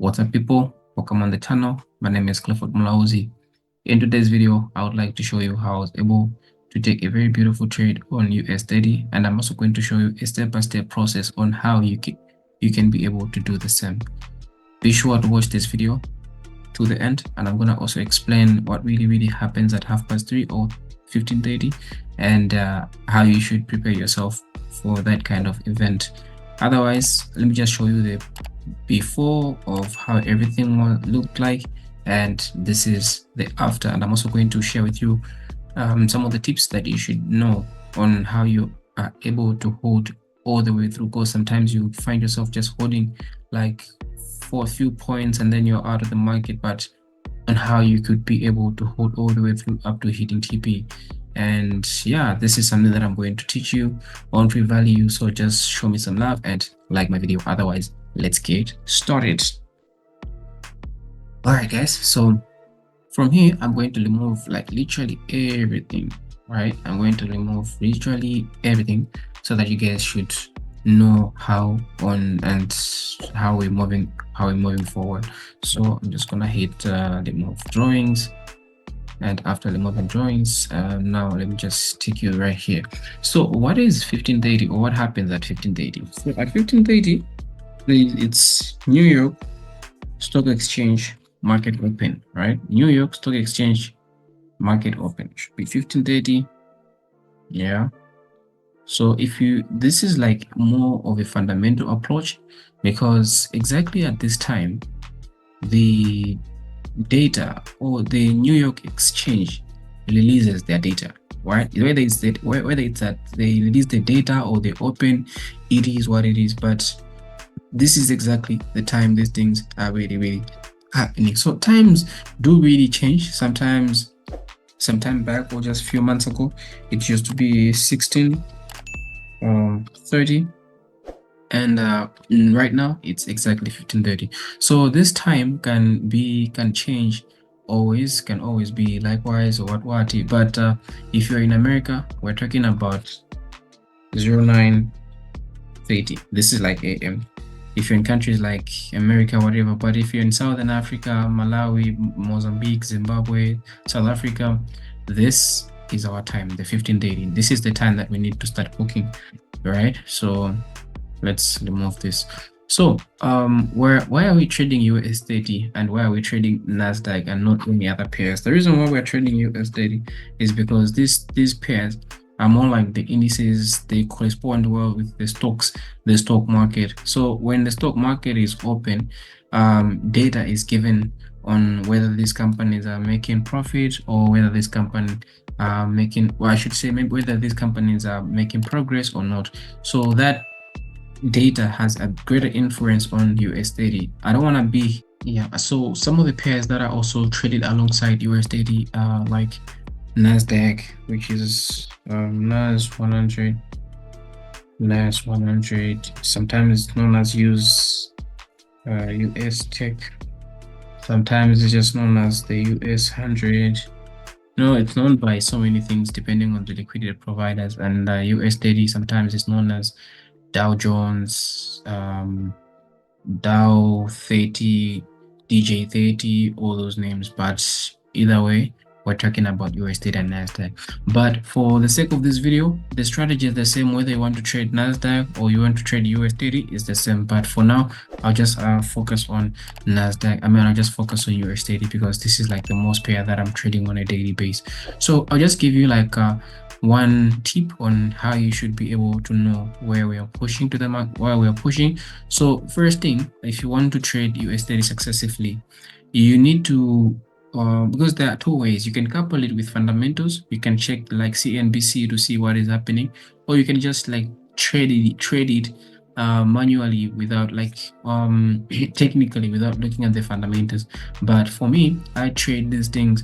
What's up, people? Welcome on the channel. My name is Clifford Mulauzi. In today's video, I would like to show you how I was able to take a very beautiful trade on US30, and I'm also going to show you a step-by-step process on how you can be able to do the same. Be sure to watch this video to the end, and I'm gonna also explain what really happens at 3:30 or 15:30, and how you should prepare yourself for that kind of event. Otherwise, let me just show you the before of how everything looked like, and this is the after. And I'm also going to share with you some of the tips that you should know on how you are able to hold all the way through, because sometimes you find yourself just holding like for a few points and then you're out of the market, but on how you could be able to hold all the way through up to hitting TP. And yeah, this is something that I'm going to teach you on free value, so just show me some love and like my video. Otherwise, let's get started. All right, guys, so from here I'm going to remove like literally everything, right? I'm going to remove literally everything so that you guys should know how on and how we're moving forward. So I'm just gonna hit remove drawings, and after removing drawings, now let me just take you right here. So what is 15:30, or what happens at 15:30? So at 15:30, it's New York Stock Exchange market open, right? New York Stock Exchange market open should be 15:30. Yeah. So this is like more of a fundamental approach, because exactly at this time, the data or the New York Exchange releases their data, right? Whether it's that they release the data or they open, it is what it is. But this is exactly the time these things are really happening. So times do really change. Sometimes sometime back, or just a few months ago, it used to be 16:30, and right now it's exactly 15:30. So this time can change, can always be likewise or what. But if you're in America, we're talking about 09:30. This is like AM. If you're in countries like America, whatever. But if you're in Southern Africa, Malawi, Mozambique, Zimbabwe, South Africa, this is our time, the 15:30. This is the time that we need to start booking, right? So let's remove this. So why are we trading US30, and why are we trading Nasdaq and not any other pairs? The reason why we're trading US30 is because these pairs are more like the indices. They correspond well with the stock market. So when the stock market is open, data is given on whether these companies are making profit, or whether this company are making, or I should say maybe whether these companies are making progress or not. So that data has a greater influence on US30. I don't want to be, yeah. So some of the pairs that are also traded alongside US30 are like Nasdaq, which is NAS 100, sometimes it's known as US Tech, sometimes it's just known as the US100. No, it's known by so many things depending on the liquidity providers, and US30 sometimes it's known as Dow Jones, Dow 30, DJ30, all those names. But either way, we're talking about US30 and Nasdaq. But for the sake of this video, the strategy is the same. Whether you want to trade Nasdaq or you want to trade US30 is the same. But for now, I'll just focus on Nasdaq. I'll just focus on US30, because this is like the most pair that I'm trading on a daily basis. So I'll just give you like one tip on how you should be able to know where we are pushing to the market, where we are pushing. So first thing, if you want to trade US30 successively, you need to because there are two ways. You can couple it with fundamentals. You can check like CNBC to see what is happening, or you can just like trade it manually without like technically, without looking at the fundamentals. But for me, I trade these things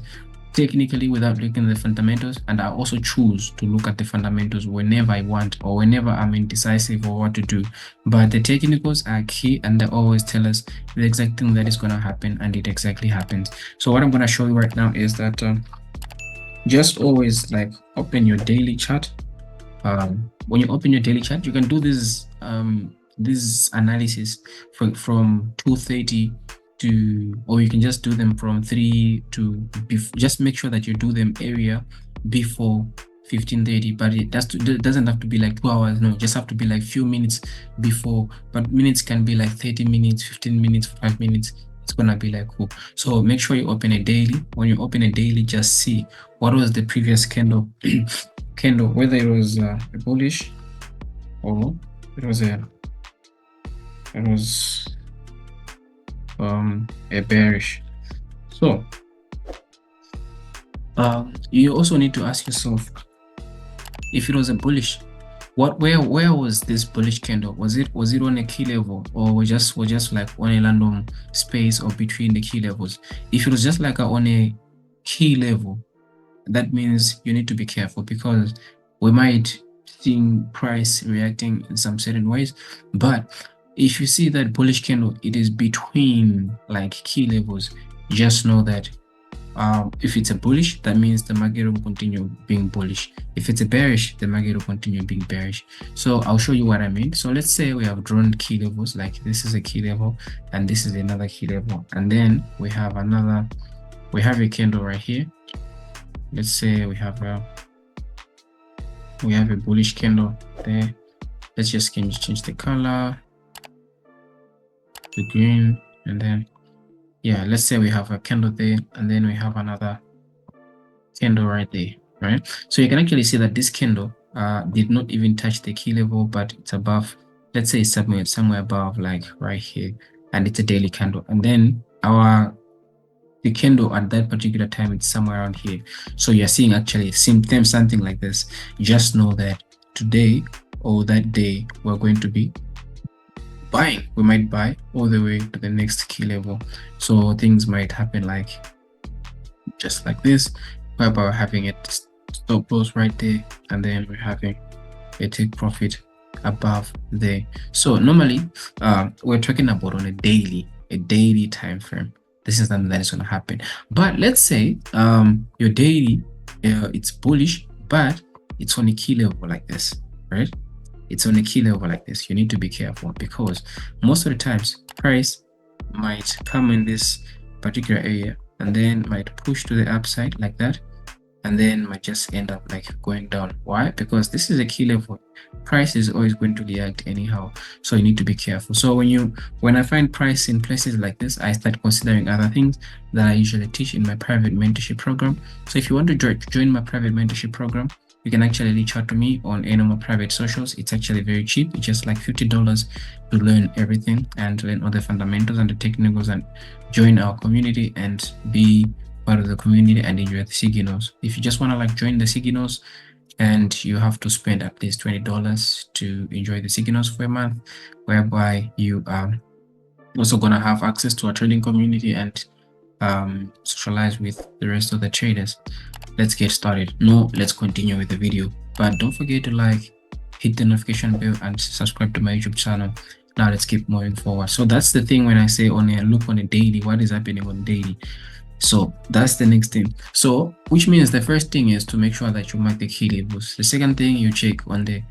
technically without looking at the fundamentals, and I also choose to look at the fundamentals whenever I want, or whenever I'm indecisive or what to do. But the technicals are key, and they always tell us the exact thing that is going to happen, and it exactly happens. So what I'm going to show you right now is that just always like open your daily chart. When you open your daily chart, you can do this analysis from 2:30 or you can just do them from 3 to just make sure that you do them area before 15:30, but it doesn't have to be like 2 hours. No, just have to be like few minutes before, but minutes can be like 30 minutes, 15 minutes, 5 minutes. It's gonna be like cool. So make sure you open a daily. When you open a daily, just see what was the previous candle whether it was a bullish or it was a bearish. So you also need to ask yourself, if it was a bullish, where was this bullish candle? Was it on a key level, or was just like on a random space or between the key levels? If it was just like on a key level, that means you need to be careful, because we might see price reacting in some certain ways. But if you see that bullish candle, it is between like key levels, just know that if it's a bullish, that means the market will continue being bullish. If it's a bearish, the market will continue being bearish. So I'll show you what I mean. So let's say we have drawn key levels, like this is a key level and this is another key level, and then we have a candle right here. Let's say we have a bullish candle there. Let's just change the color to green, and then yeah, let's say we have a candle there, and then we have another candle right there, right? So you can actually see that this candle did not even touch the key level, but it's above. Let's say it's somewhere above, like right here, and it's a daily candle, and then the candle at that particular time, it's somewhere around here. So you're seeing actually something like this. Just know that today or that day, we're going to be buying. We might buy all the way to the next key level. So things might happen like just like this, whereby we're having a stop loss right there, and then we're having a take profit above there. So normally we're talking about on a daily time frame. This is something that is going to happen. But let's say your daily it's bullish, but it's on a key level like this, right? It's on a key level like this. You need to be careful, because most of the times price might come in this particular area and then might push to the upside like that, and then might just end up like going down. Why? Because this is a key level. Price is always going to react anyhow, so you need to be careful. So when I find price in places like this, I start considering other things that I usually teach in my private mentorship program. So if you want to join my private mentorship program, you can actually reach out to me on any of my private socials. It's actually very cheap. It's just like $50 to learn everything and learn all the fundamentals and the technicals, and join our community and be part of the community and enjoy the signals. If you just want to like join the signals, and you have to spend at least $20 to enjoy the signals for a month, whereby you are also gonna have access to our trading community and socialize with the rest of the traders. Let's get started. No, let's continue with the video, but don't forget to like, hit the notification bell, and subscribe to my YouTube channel. Now let's keep moving forward. So that's the thing when I say look on a daily, what is happening on daily. So that's the next thing. So which means the first thing is to make sure that you mark the key levels. The second thing, you check on the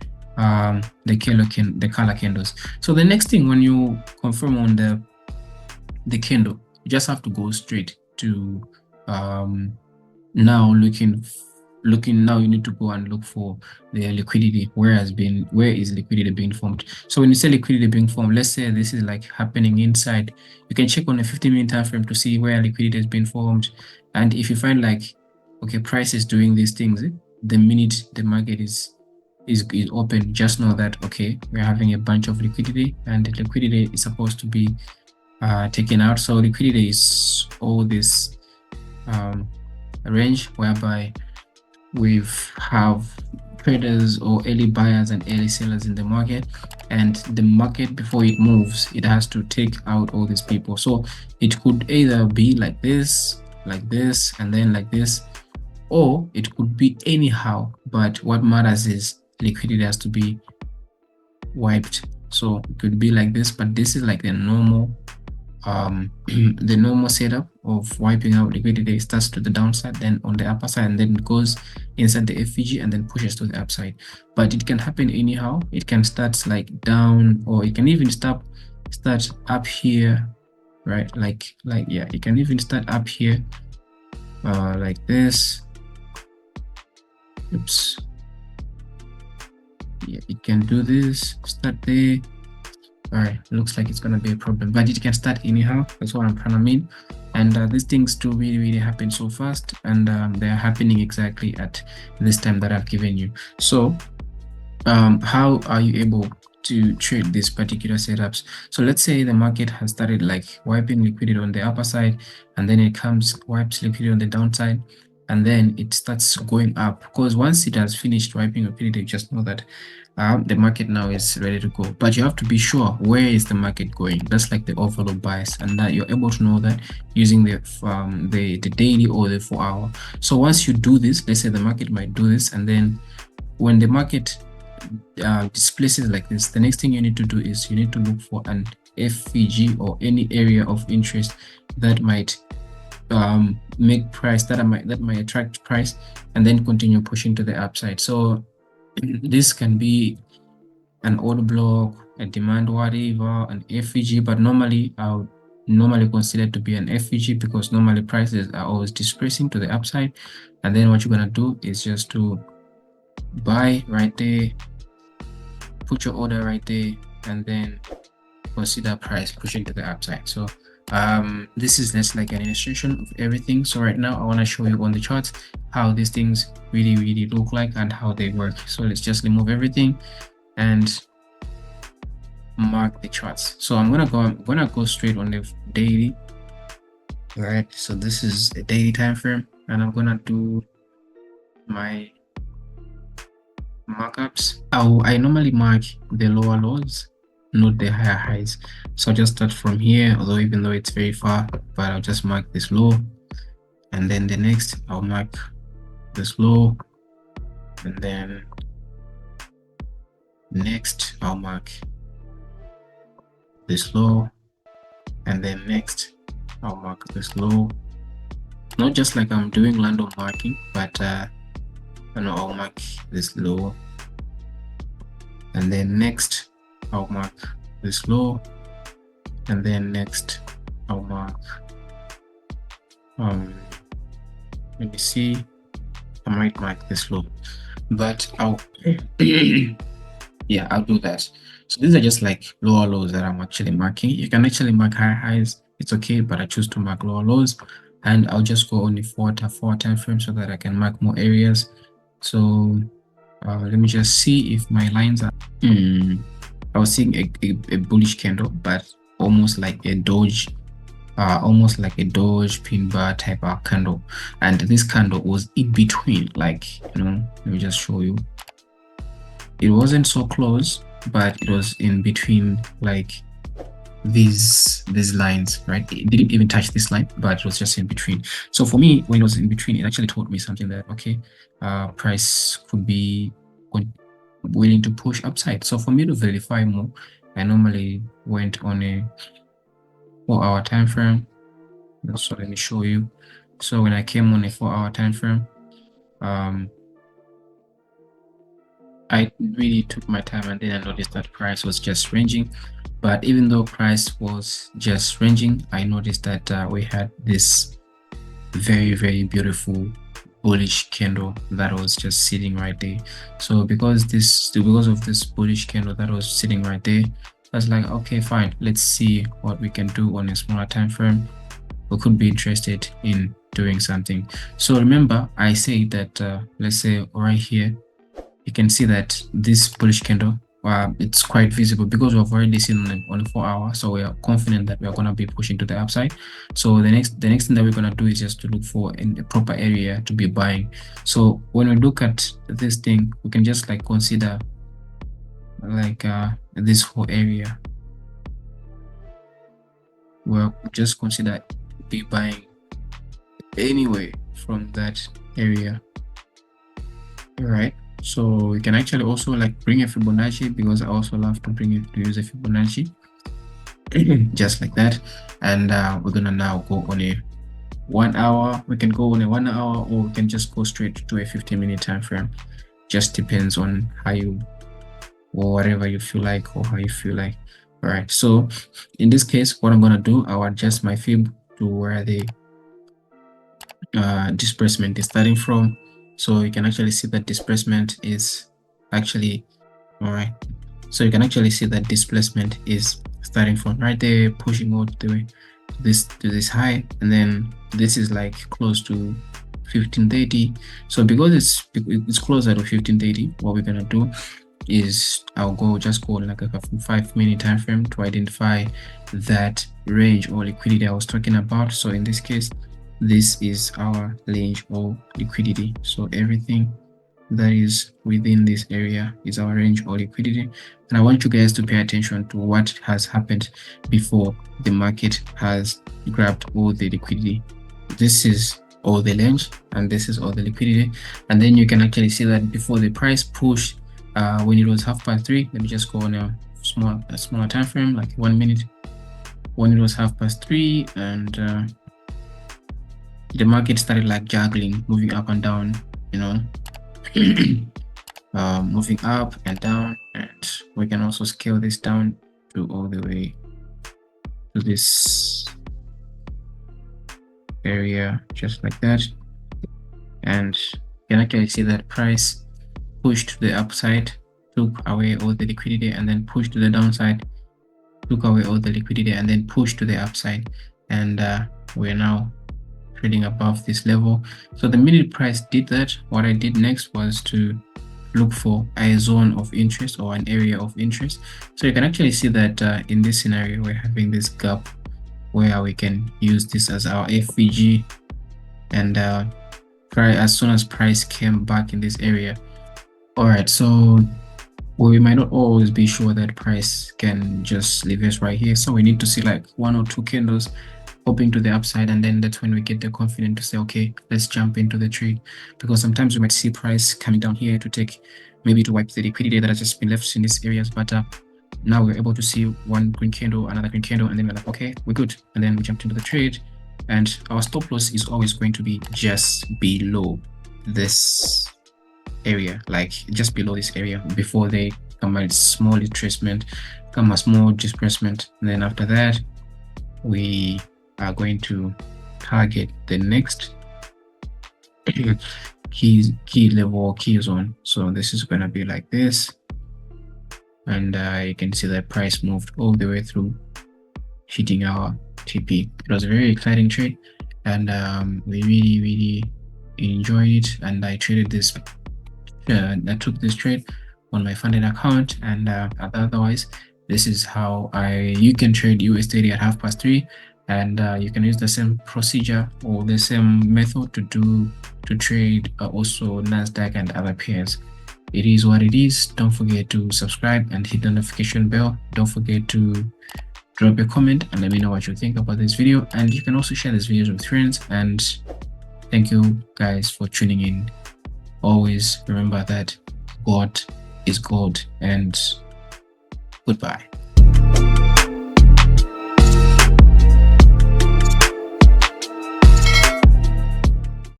color candles. So the next thing, when you confirm on the candle, you just have to go straight to now now you need to go and look for the liquidity. Where is liquidity being formed? So when you say liquidity being formed, let's say this is like happening inside, you can check on a 15-minute time frame to see where liquidity has been formed. And if you find like, okay, price is doing these things, the minute the market is open, just know that, okay, we're having a bunch of liquidity, and the liquidity is supposed to be taken out. So liquidity is all this range whereby we have traders or early buyers and early sellers in the market, and the market, before it moves, it has to take out all these people. So it could either be like this, and then like this, or it could be anyhow. But what matters is liquidity has to be wiped. So it could be like this, but this is like the normal the normal setup of wiping out liquidity. It starts to the downside, then on the upper side, and then it goes inside the FVG and then pushes to the upside. But it can happen anyhow. It can start like down, or it can even start up here right? Yeah, you can even start up here, like this. Oops. Yeah, you can do this, start there. All right, looks like it's gonna be a problem, but it can start anyhow. That's what I'm trying to mean. And these things do really happen so fast, and they're happening exactly at this time that I've given you. So how are you able to trade these particular setups? So let's say the market has started like wiping liquidity on the upper side, and then it comes, wipes liquidity on the downside, and then it starts going up. Because once it has finished wiping liquidity, just know that the market now is ready to go. But you have to be sure, where is the market going? That's like the overall bias, and that you're able to know that using the daily or the 4 hour. So once you do this, let's say the market might do this, and then when the market displaces like this, the next thing you need to do is you need to look for an FVG or any area of interest that might make price, that might attract price, and then continue pushing to the upside. So this can be an order block, a demand, whatever, an FVG, but normally I would normally consider it to be an FVG, because normally prices are always displacing to the upside. And then what you're gonna do is just to buy right there, put your order right there, and then consider price pushing to the upside. So this is just like an illustration of everything. So right now I want to show you on the charts how these things really look like and how they work. So let's just remove everything and mark the charts. So I'm gonna go straight on the daily. All right, so this is a daily time frame, and I'm gonna do my markups. I normally mark the lower lows, not the higher highs. So I'll just start from here, although even though it's very far, but I'll just mark this low, and then the next I'll mark this low, and then next I'll mark this low, and then next I'll mark this low. Not just like I'm doing random marking, but I'll mark this low, and then next I'll mark this low, and then next I'll mark let me see, I might mark this low, but I'll yeah, I'll do that. So these are just like lower lows that I'm actually marking. You can actually mark higher highs, it's okay, but I choose to mark lower lows, and I'll just go on the four time frame so that I can mark more areas. So let me just see if my lines are I was seeing a bullish candle, but almost like a doge pin bar type of candle, and this candle was in between, like, let me just show you. It wasn't so close, but it was in between, like these lines, right? It didn't even touch this line, but it was just in between. So for me, when it was in between, it actually told me something that, okay, price could be willing to push upside. So for me to verify more, I normally went on a 4-hour time frame. So let me show you. So when I came on a 4-hour time frame, I really took my time, and then I noticed that price was just ranging. But even though price was just ranging, I noticed that we had this very beautiful bullish candle that was just sitting right there. So because of this bullish candle that was sitting right there, I was like, okay, fine, let's see what we can do on a smaller time frame. We could be interested in doing something. So remember, I say that let's say right here, you can see that this bullish candle, it's quite visible because we've already seen on the 4-hour. So we are confident that we are going to be pushing to the upside. So the next thing that we're going to do is just to look for a proper area to be buying. So when we look at this thing, we can just like consider like this whole area. We'll just consider be buying anyway from that area. All right. So you can actually also like bring a Fibonacci, because I also love to use a Fibonacci just like that. And we're gonna now go on a 1 hour. We can go on a 1 hour, or we can just go straight to a 15-minute time frame. Just depends on how you, or whatever you feel like, or how you feel like. All right, so in this case, what I'm gonna do, I'll adjust my fib to where the displacement is starting from. So you can actually see that displacement is actually, all right. So you can actually see that displacement is starting from right there, pushing all the way to this high, and then this is like close to 1530. So because it's closer to 1530, what we're gonna do is I'll just go like a 5-minute time frame to identify that range or liquidity I was talking about. So in this case, this is our range or liquidity. So everything that is within this area is our range or liquidity. And I want you guys to pay attention to what has happened before the market has grabbed all the liquidity. This is all the range and this is all the liquidity. And then you can actually see that before the price pushed, when it was 3:30, let me just go on a smaller time frame, like 1 minute. When it was 3:30 and the market started like juggling, moving up and down, you know, moving up and down, and we can also scale this down to all the way to this area, just like that. And you can actually see that price pushed to the upside, took away all the liquidity, and then pushed to the downside, took away all the liquidity, and then pushed to the upside. And we're now trading above this level. So the minute price did that, what I did next was to look for a zone of interest or an area of interest. So you can actually see that in this scenario, we're having this gap where we can use this as our FVG, and as soon as price came back in this area. All right, so we might not always be sure that price can just reverse right here. So we need to see like 1 or 2 candles hoping to the upside, and then that's when we get the confidence to say, okay, let's jump into the trade. Because sometimes we might see price coming down here to take, maybe to wipe the liquidity that has just been left in these areas, but now we're able to see one green candle, another green candle, and then we're like, okay, we're good. And then we jumped into the trade, and our stop loss is always going to be just below this area, like just below this area, before they come a small retracement, come a small displacement. And then after that, we are going to target the next key level, key zone. So this is going to be like this, and you can see that price moved all the way through, hitting our TP. It was a very exciting trade, and we really enjoyed it. And I traded this I took this trade on my funded account, and otherwise this is how you can trade US30 at 3:30, and you can use the same procedure or the same method to trade also Nasdaq and other pairs. It is what it is. Don't forget to subscribe and hit the notification bell. Don't forget to drop a comment and let me know what you think about this video, and you can also share this video with friends. And thank you guys for tuning in. Always remember that God is God, and goodbye.